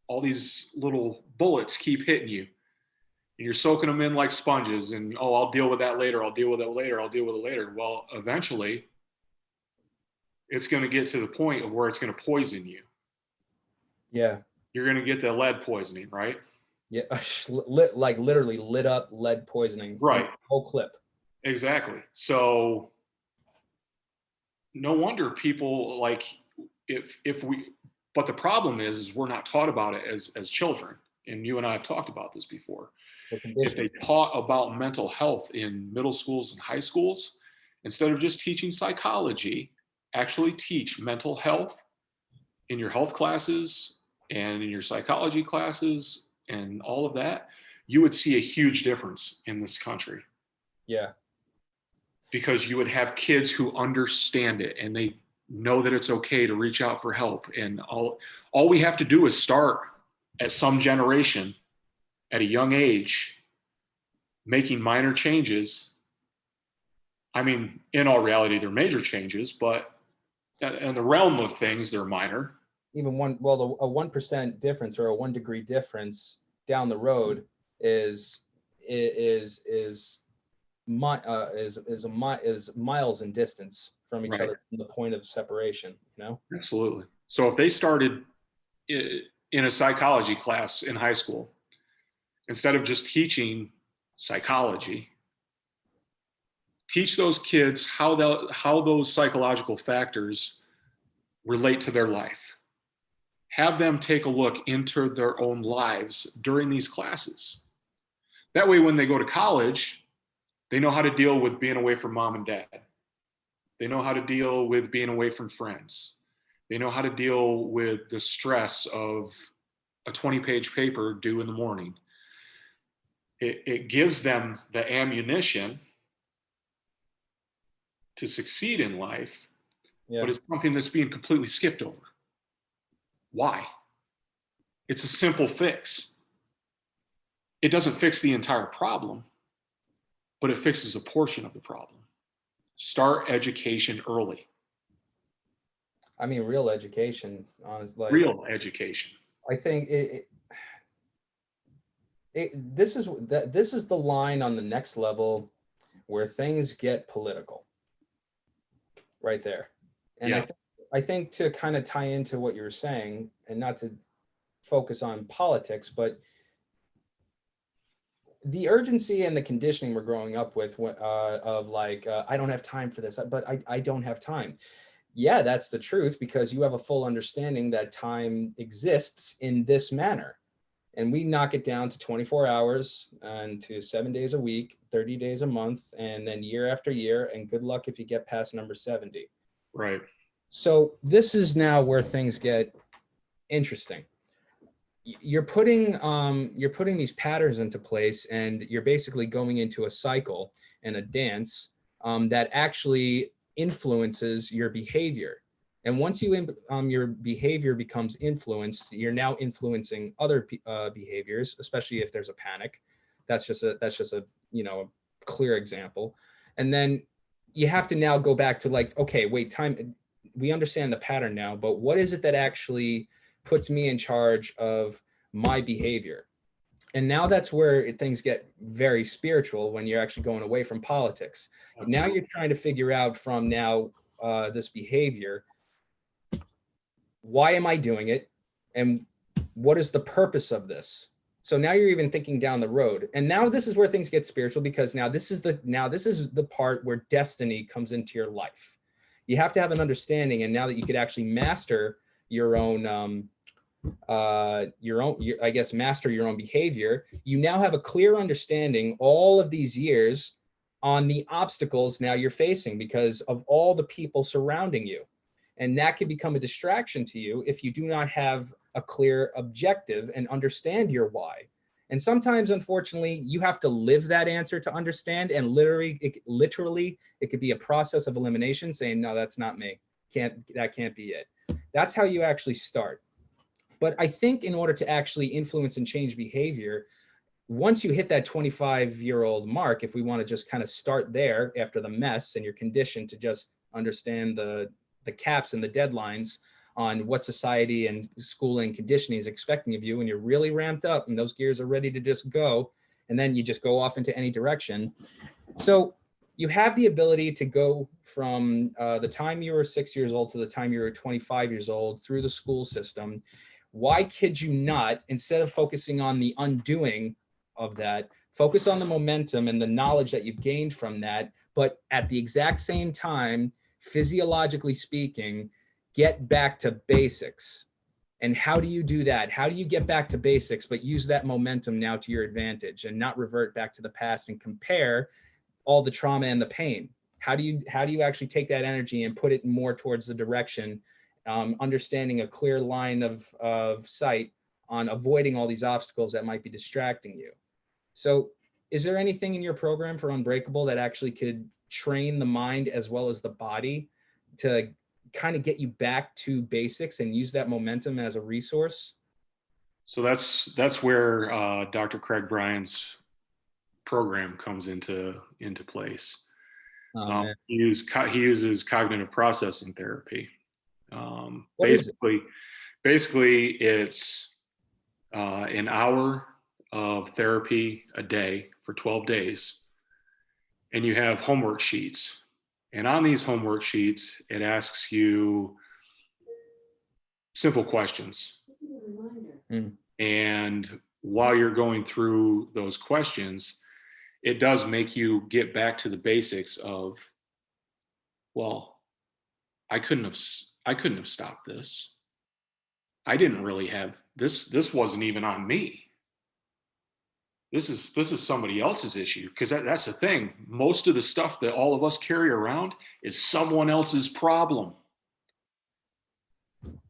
all these little bullets keep hitting you. And you're soaking them in like sponges, and, oh, I'll deal with that later, I'll deal with it later, I'll deal with it later. Well, eventually, it's going to get to the point of where it's going to poison you. Yeah. You're going to get the lead poisoning, right? Yeah. Like literally lit up lead poisoning. Right. Whole clip. Exactly. So no wonder people, like, if we, but the problem is we're not taught about it as children. And you and I have talked about this before. If they taught about mental health in middle schools and high schools, instead of just teaching psychology, actually teach mental health in your health classes and in your psychology classes and all of that, you would see a huge difference in this country. Yeah. Because you would have kids who understand it and they know that it's okay to reach out for help. And all we have to do is start at some generation at a young age, making minor changes. I mean, in all reality, they're major changes, but in the realm of things, they're minor. Even a 1% difference or a 1 degree difference down the road is miles in distance from each other, from the point of separation, you know? Absolutely. So if they started in a psychology class in high school, instead of just teaching psychology, teach those kids how those psychological factors relate to their life. Have them take a look into their own lives during these classes. That way, when they go to college, they know how to deal with being away from mom and dad. They know how to deal with being away from friends. They know how to deal with the stress of a 20-page paper due in the morning. It gives them the ammunition to succeed in life, but it's something that's being completely skipped over. Why? It's a simple fix. It doesn't fix the entire problem, but it fixes a portion of the problem. Start education early. I mean, real education, honestly. Real education. I think this is the line on the next level where things get political. Right there. And Yeah. I think to kind of tie into what you were saying, and not to focus on politics, but the urgency and the conditioning we're growing up with of like, I don't have time for this, but I don't have time. Yeah, that's the truth, because you have a full understanding that time exists in this manner. And we knock it down to 24 hours and to 7 days a week, 30 days a month, and then year after year. And good luck if you get past number 70. Right. So this is now where things get interesting. You're putting these patterns into place, and you're basically going into a cycle and a dance that actually influences your behavior. And once your behavior becomes influenced, you're now influencing other behaviors, especially if there's a panic. That's just a clear example. And then you have to now go back to like, okay, wait, time. We understand the pattern now, but what is it that actually puts me in charge of my behavior? And now that's where things get very spiritual when you're actually going away from politics. Now you're trying to figure out from now this behavior, why am I doing it? And what is the purpose of this? So now you're even thinking down the road. And now this is where things get spiritual, because now this is the part where destiny comes into your life. You have to have an understanding. And now that you could actually master your own master your own behavior, you now have a clear understanding all of these years on the obstacles now you're facing because of all the people surrounding you. And that can become a distraction to you if you do not have a clear objective and understand your why. And sometimes, unfortunately, you have to live that answer to understand. And literally, it could be a process of elimination, saying, no, that's not me. That can't be it. That's how you actually start. But I think in order to actually influence and change behavior, once you hit that 25-year-old mark, if we want to just kind of start there after the mess and you're conditioned to just understand the caps and the deadlines on what society and schooling conditioning is expecting of you, and you're really ramped up and those gears are ready to just go, and then you just go off into any direction. So you have the ability to go from the time you were 6 years old to the time you were 25 years old through the school system. Why kid you not, instead of focusing on the undoing of that, focus on the momentum and the knowledge that you've gained from that, but at the exact same time, physiologically speaking, get back to basics. And how do you do that? How do you get back to basics, but use that momentum now to your advantage and not revert back to the past and compare all the trauma and the pain? How do you actually take that energy and put it more towards the direction, understanding a clear line of sight on avoiding all these obstacles that might be distracting you? So is there anything in your program for Unbreakable that actually could train the mind as well as the body to kind of get you back to basics and use that momentum as a resource? So that's where Dr. Craig Bryan's program comes into place. He uses cognitive processing therapy. Basically, it's an hour of therapy a day for 12 days, and you have homework sheets. And on these homework sheets, it asks you simple questions. And while you're going through those questions, it does make you get back to the basics of, well, I couldn't have stopped this. I didn't really have this. This wasn't even on me. This is somebody else's issue, because that's the thing. Most of the stuff that all of us carry around is someone else's problem.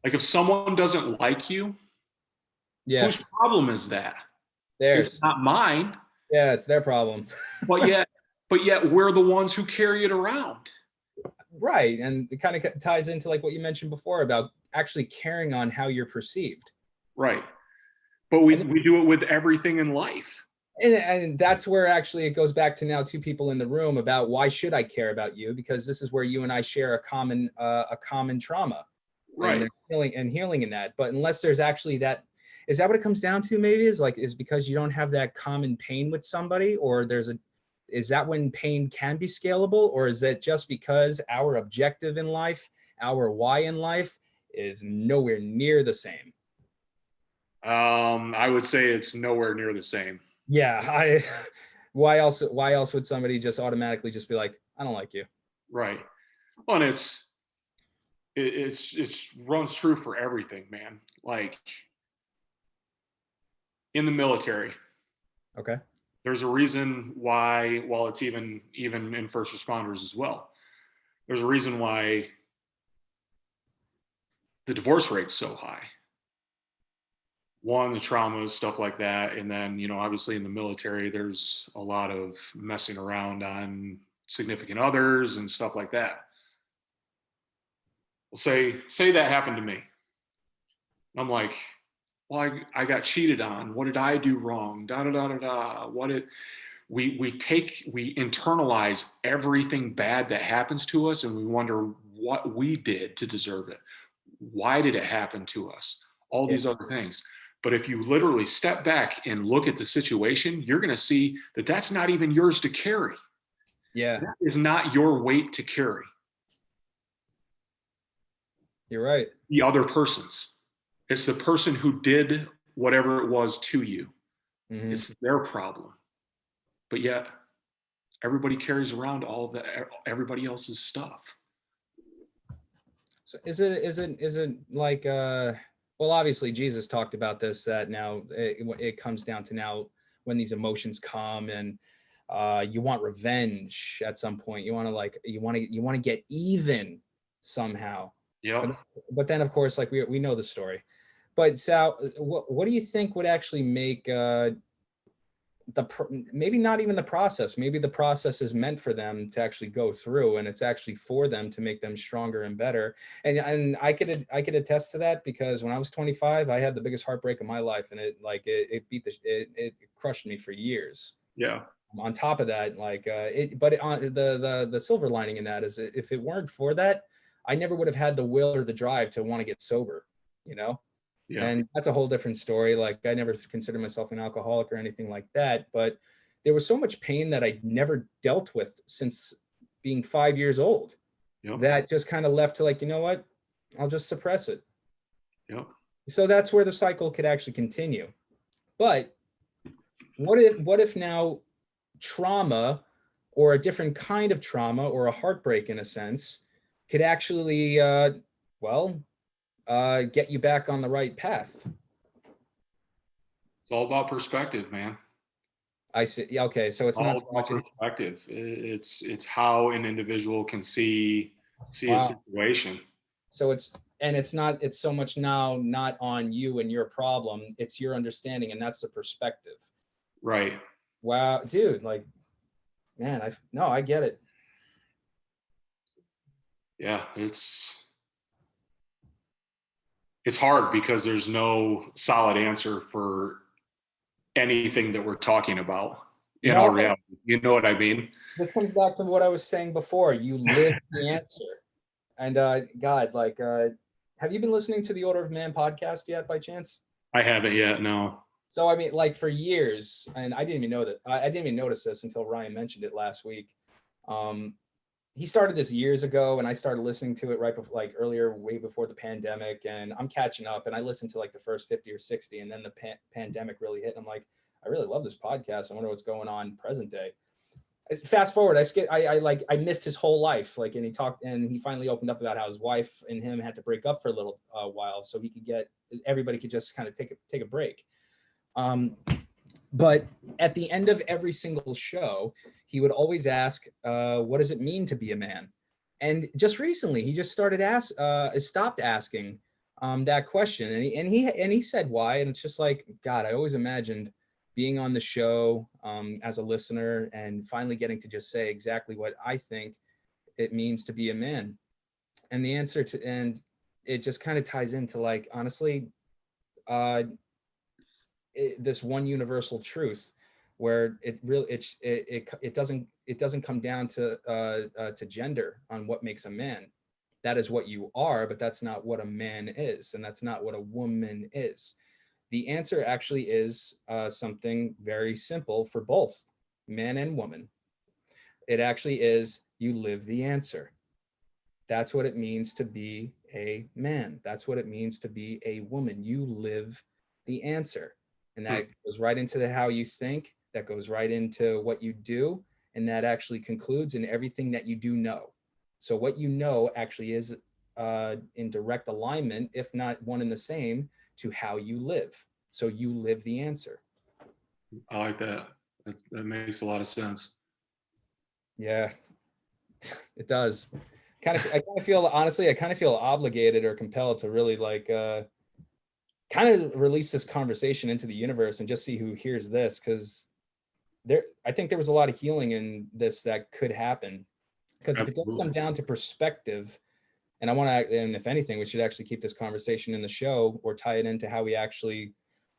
Like if someone doesn't like you, whose problem is that? It's not mine. Yeah, it's their problem. but yet we're the ones who carry it around. Right. And it kind of ties into like what you mentioned before about actually caring on how you're perceived. Right. But we do it with everything in life. And that's where actually it goes back to now two people in the room about why should I care about you? Because this is where you and I share a common trauma, right? And healing in that. But unless there's actually that, is that what it comes down to? Maybe is because you don't have that common pain with somebody, or is that when pain can be scalable, or is that just because our objective in life, our why in life is nowhere near the same? I would say it's nowhere near the same. Yeah, why else would somebody just automatically just be like, I don't like you? Right. Well, and it runs true for everything, man. Like in the military. Okay. There's a reason why, well, it's even in first responders as well. There's a reason why the divorce rate's so high. One, the traumas, stuff like that. And then, obviously in the military, there's a lot of messing around on significant others and stuff like that. Well, say that happened to me. And I'm like, well, I got cheated on. What did I do wrong? Da da da da da. We internalize everything bad that happens to us, and we wonder what we did to deserve it. Why did it happen to us? All Yeah. these other things. But if you literally step back and look at the situation, you're going to see that that's not even yours to carry. Yeah, That is not your weight to carry. you're right. The other person's. It's the person who did whatever it was to you. Mm-hmm. It's their problem. But yet, everybody carries around all of everybody else's stuff. So is it like well, obviously Jesus talked about this, that now it comes down to now when these emotions come and you want revenge at some point, you want to get even somehow. Yep. But then of course, like we know the story. But Sal, what do you think would actually make maybe not even the process, maybe the process is meant for them to actually go through, and it's actually for them to make them stronger and better. And I could attest to that, because when I was 25, I had the biggest heartbreak of my life, and it crushed me for years. Yeah. On top of that, the silver lining in that is, if it weren't for that, I never would have had the will or the drive to want to get sober, you know. Yeah. And that's a whole different story. Like, I never considered myself an alcoholic or anything like that, but there was so much pain that I never dealt with since being 5 years old, Yep. that just kind of left to, like, you know what, I'll just suppress it. Yep. So that's where the cycle could actually continue. But what if now trauma, or a different kind of trauma, or a heartbreak in a sense, could actually get you back on the right path? It's all about perspective, man. I see. Yeah, okay, so it's All not so about much. perspective. It's how an individual can see a Wow. situation. So it's so much now not on you and your problem. It's your understanding, and that's the perspective. Right. Wow, dude. Like, man, I get it. Yeah, it's hard because there's no solid answer for anything that we're talking about in No, our reality. You know what I mean? this comes back to what I was saying before. You live the answer. And God, like, have you been listening to the Order of Man podcast yet, by chance? I haven't yet. No. So I mean, like, for years, and I didn't even know that. I didn't even notice this until Ryan mentioned it last week. He started this years ago, and I started listening to it right before, like, earlier, way before the pandemic. And I'm catching up, and I listened to like the first 50 or 60, and then the pandemic really hit. And I'm like, I really love this podcast. I wonder what's going on present day. Fast forward, I missed his whole life. Like, and he finally opened up about how his wife and him had to break up for a little while, so everybody could just kind of take a break. But at the end of every single show, he would always ask, what does it mean to be a man? And just recently, he just stopped asking that question. And he said why. And it's just like, God, I always imagined being on the show as a listener, and finally getting to just say exactly what I think it means to be a man. And it just kind of ties into, like, honestly, this one universal truth, where it doesn't come down to gender on what makes a man. That is what you are, but that's not what a man is, and that's not what a woman is. The answer actually is something very simple for both man and woman. It actually is, you live the answer. That's what it means to be a man. That's what it means to be a woman. You live the answer. And that goes right into how you think, that goes right into what you do, and that actually concludes in everything that you do know. So what you know actually is in direct alignment, if not one and the same, to how you live. So you live the answer. I like that. That makes a lot of sense. Yeah, it does. I kind of feel, honestly, I kind of feel obligated or compelled to really, like, kind of release this conversation into the universe and just see who hears this, because I think there was a lot of healing in this that could happen. Because if it does come down to perspective, And I want to, and if anything, we should actually keep this conversation in the show or tie it into how we actually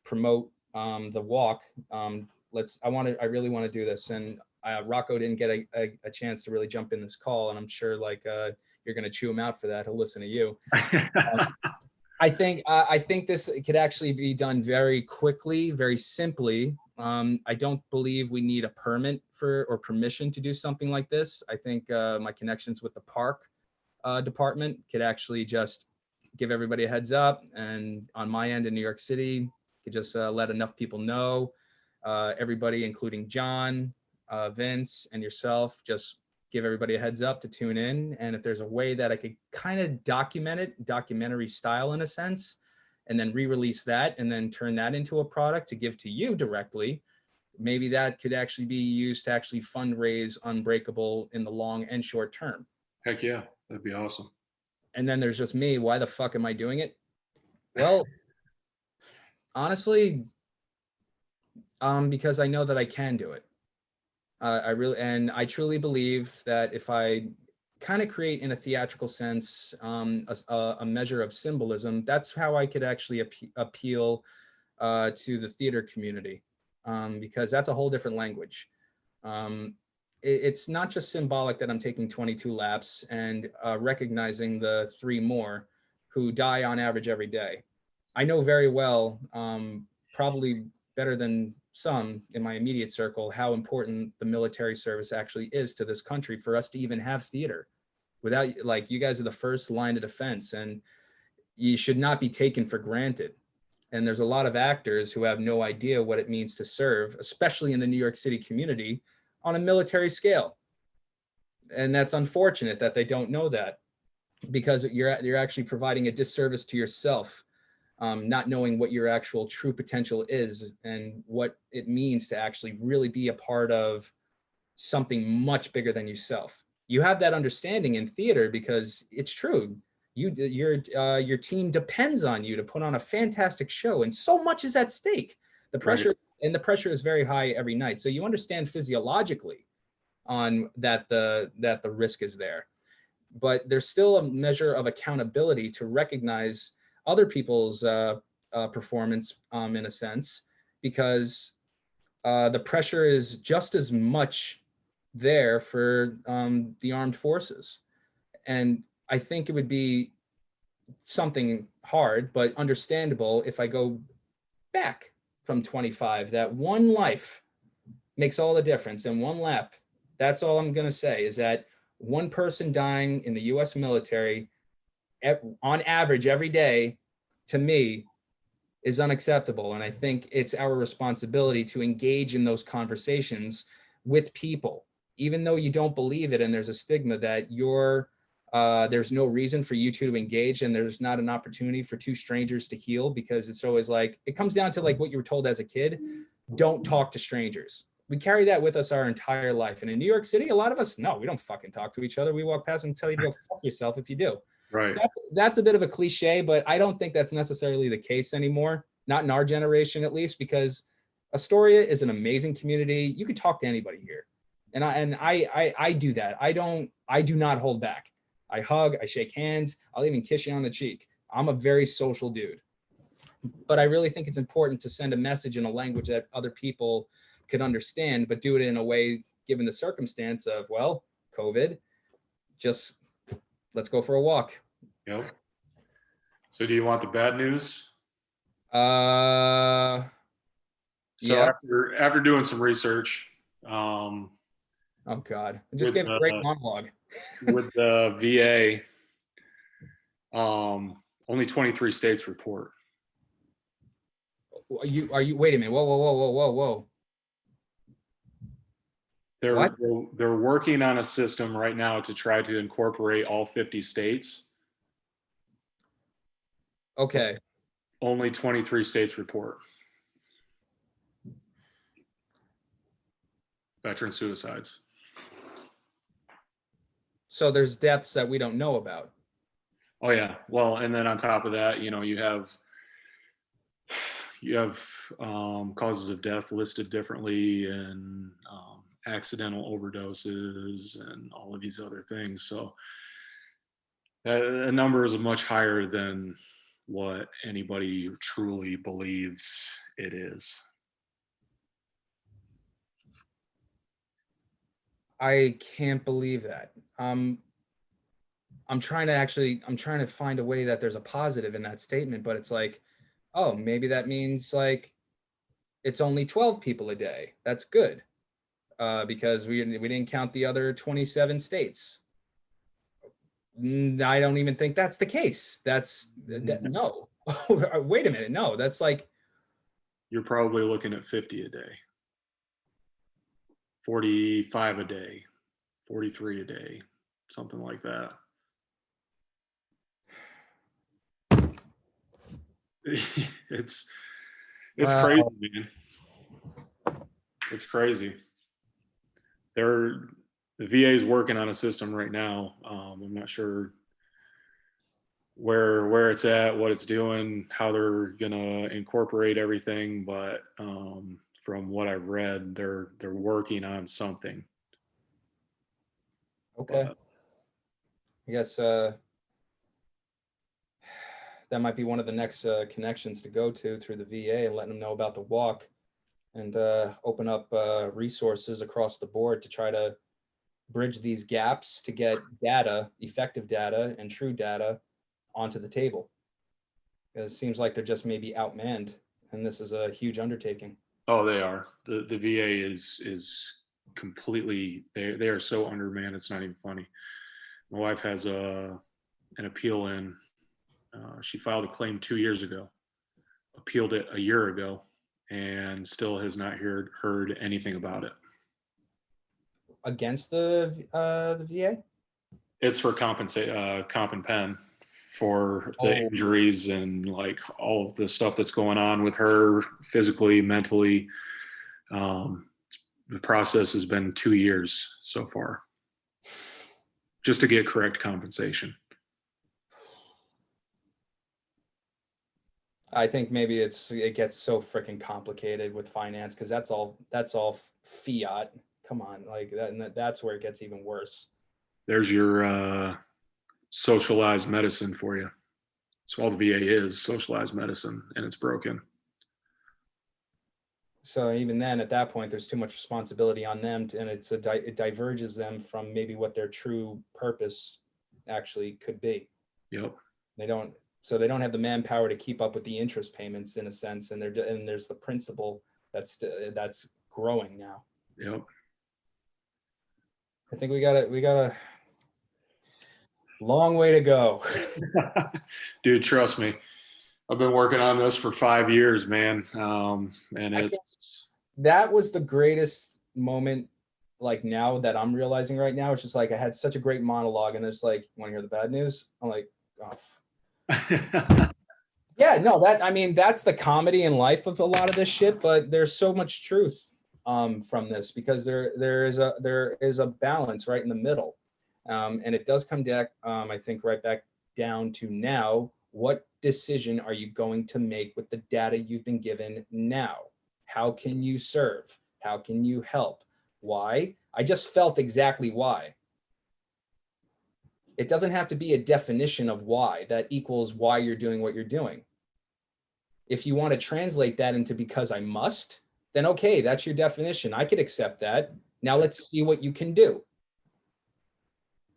promote the walk. I really want to do this. And Rocco didn't get a chance to really jump in this call. And I'm sure like you're going to chew him out for that. He'll listen to you. I think this could actually be done very quickly, very simply. I don't believe we need a permit or permission to do something like this. I think my connections with the park department could actually just give everybody a heads up, and on my end in New York City could just let enough people know, everybody including John, Vince, and yourself, just give everybody a heads up to tune in. And if there's a way that I could kind of document it, documentary style in a sense, and then re-release that and then turn that into a product to give to you directly, maybe that could actually be used to actually fundraise Unbreakable in the long and short term. Heck yeah, that'd be awesome. And then there's just me. Why the fuck am I doing it? Well, honestly, because I know that I can do it. I truly believe that if I kind of create in a theatrical sense a measure of symbolism, that's how I could actually appeal to the theater community, because that's a whole different language. It's not just symbolic that I'm taking 22 laps and recognizing the 3 more who die on average every day. I know very well, probably better than some in my immediate circle, how important the military service actually is to this country for us to even have theater. Without, like, you guys are the first line of defense, and you should not be taken for granted. And there's a lot of actors who have no idea what it means to serve, especially in the New York City community, on a military scale. And that's unfortunate that they don't know that, because you're actually providing a disservice to yourself, not knowing what your actual true potential is and what it means to actually really be a part of something much bigger than yourself. You have that understanding in theater because it's true. Your team depends on you to put on a fantastic show, and so much is at stake. The pressure Right. and the pressure is very high every night. So you understand physiologically on that the risk is there, but there's still a measure of accountability to recognize other people's performance, in a sense, because the pressure is just as much there for the armed forces. And I think it would be something hard but understandable if I go back from 25, that one life makes all the difference, and one lap. That's all I'm going to say, is that one person dying in the US military on average every day, to me, is unacceptable. And I think it's our responsibility to engage in those conversations with people, even though you don't believe it and there's a stigma that there's no reason for you two to engage, and there's not an opportunity for 2 strangers to heal, because it's always like, it comes down to like what you were told as a kid: don't talk to strangers. We carry that with us our entire life. And in New York City, a lot of us, no, we don't fucking talk to each other. We walk past and tell you to go fuck yourself if you do. Right. That's a bit of a cliche, but I don't think that's necessarily the case anymore. Not in our generation, at least, because Astoria is an amazing community. You could talk to anybody here. And I do that. I do not hold back. I hug, I shake hands. I'll even kiss you on the cheek. I'm a very social dude. But I really think it's important to send a message in a language that other people could understand, but do it in a way, given the circumstance of, well, COVID, just let's go for a walk. Yep. So do you want the bad news? So yeah. After doing some research, Oh God, I just gave a great monologue. with the VA, only 23 states report. Are you wait a minute. Whoa. They're working on a system right now to try to incorporate all 50 states. Okay. Only 23 states report veteran suicides. So there's deaths that we don't know about. Oh yeah. Well, and then on top of that, you have causes of death listed differently, and accidental overdoses and all of these other things. So a number is much higher than what anybody truly believes it is. I can't believe that. I'm trying to find a way that there's a positive in that statement, but it's like, oh, maybe that means like it's only 12 people a day. That's good. Because we didn't count the other 27 states. I don't even think that's the case. No. Wait a minute. No, that's like, You're probably looking at 50 a day, 45 a day, 43 a day, something like that. it's wow. crazy, man. It's crazy. The VA is working on a system right now. I'm not sure where it's at, what it's doing, how they're gonna incorporate everything, but from what I've read, they're working on something. Okay. But I guess that might be one of the next connections to go to through the VA and letting them know about the walk and open up resources across the board to try to bridge these gaps to get data, effective data and true data onto the table. It seems like they're just maybe outmanned, and this is a huge undertaking. oh, they are. The VA is completely, they are so undermanned. It's not even funny. My wife has an appeal in. She filed a claim 2 years ago, appealed it a year ago, and still has not heard anything about it. Against the VA? It's for comp and pen for the Oh, injuries and like all of the stuff that's going on with her physically, mentally. The process has been 2 years so far, just to get correct compensation. I think maybe it gets so freaking complicated with finance because that's all fiat. Come on, like that, and that's where it gets even worse. There's your socialized medicine for you. That's all the VA is, socialized medicine, and it's broken. So even then, at that point, there's too much responsibility on them, and it diverges them from maybe what their true purpose actually could be. Yep. They don't have the manpower to keep up with the interest payments in a sense, and there's the principal that's growing now. Yep. I think we got a long way to go. Dude, trust me. I've been working on this for 5 years, man. And that was the greatest moment. Like now that I'm realizing right now, it's just like I had such a great monologue, and it's like, want to hear the bad news? I'm like, oh. Yeah, no, that's the comedy in life of a lot of this shit, but there's so much truth from this because there is a balance right in the middle. And it does come back, I think, right back down to now, what decision are you going to make with the data you've been given now? How can you serve? How can you help? Why? I just felt exactly why. It doesn't have to be a definition of why that equals why you're doing what you're doing. If you want to translate that into because I must, then okay, that's your definition. I could accept that. Now let's see what you can do.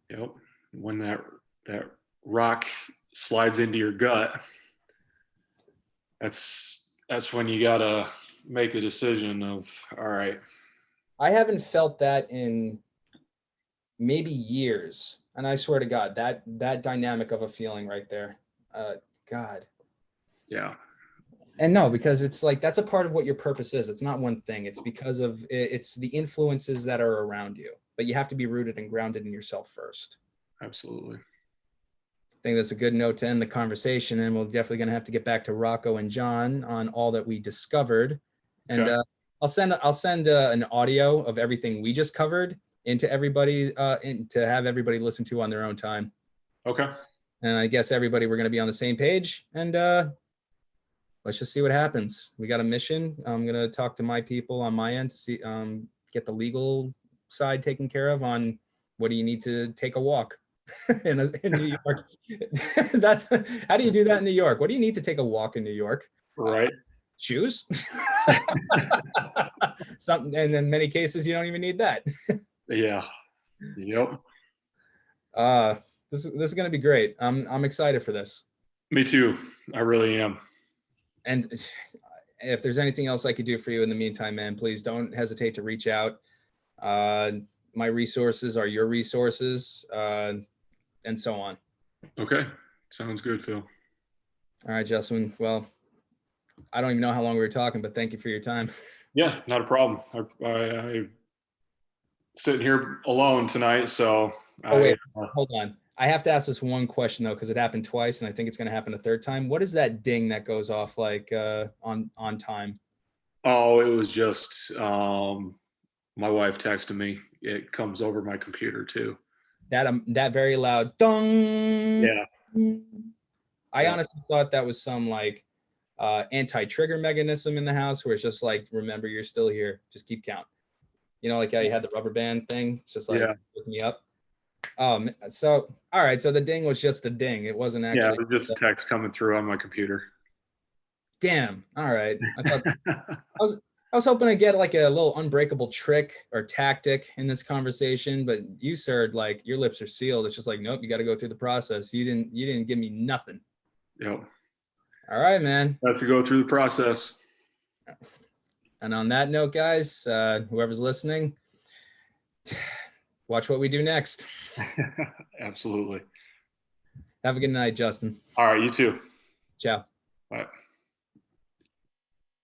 Yep. When that rock slides into your gut, that's when you gotta make a decision of, all right. I haven't felt that in maybe years, and I swear to God, that dynamic of a feeling right there, God. Yeah. And no, because it's like that's a part of what your purpose is. It's not one thing. It's because of it's the influences that are around you, but you have to be rooted and grounded in yourself first. Absolutely. I think that's a good note to end the conversation, and we're definitely going to have to get back to Rocco and John on all that we discovered. And Okay. I'll send an audio of everything we just covered into everybody, to have everybody listen to on their own time. Okay. And I guess everybody, we're going to be on the same page, and let's just see what happens. We got a mission. I'm going to talk to my people on my end to see, get the legal side taken care of on what do you need to take a walk. in New York. That's how do you do that in New York? What do you need to take a walk in New York? Right. Shoes. Something, and in many cases, you don't even need that. Yeah. Yep. Uh, this is going to be great. I'm excited for this. Me too. I really am. And if there's anything else I could do for you in the meantime, man, please don't hesitate to reach out. My resources are your resources, and so on. Okay. Sounds good, Phil. All right, Justin. Well, I don't even know how long we were talking, but thank you for your time. Yeah, not a problem. I sitting here alone tonight, so Oh, wait, hold on. I have to ask this one question though, because it happened twice, and I think it's going to happen a third time. What is that ding that goes off like on time? Oh, it was just my wife texted me. It comes over my computer too. That very loud dong. Yeah. I Yeah. honestly thought that was some like anti-trigger mechanism in the house where it's just like, remember, you're still here. Just keep count. You know, like how you had the rubber band thing. It's just like, Yeah. look me up. So all right. So the ding was just a ding. It wasn't Yeah, actually. it was just text coming through on my computer. Damn. All right. I was hoping to get like a little unbreakable trick or tactic in this conversation, but you, sir, like your lips are sealed. It's just like, nope, you got to go through the process. You didn't give me nothing. Yep. All right, man. That's to go through the process. And on that note, guys, whoever's listening, watch what we do next. Absolutely. Have a good night, Justin. All right, you too. Ciao. Bye.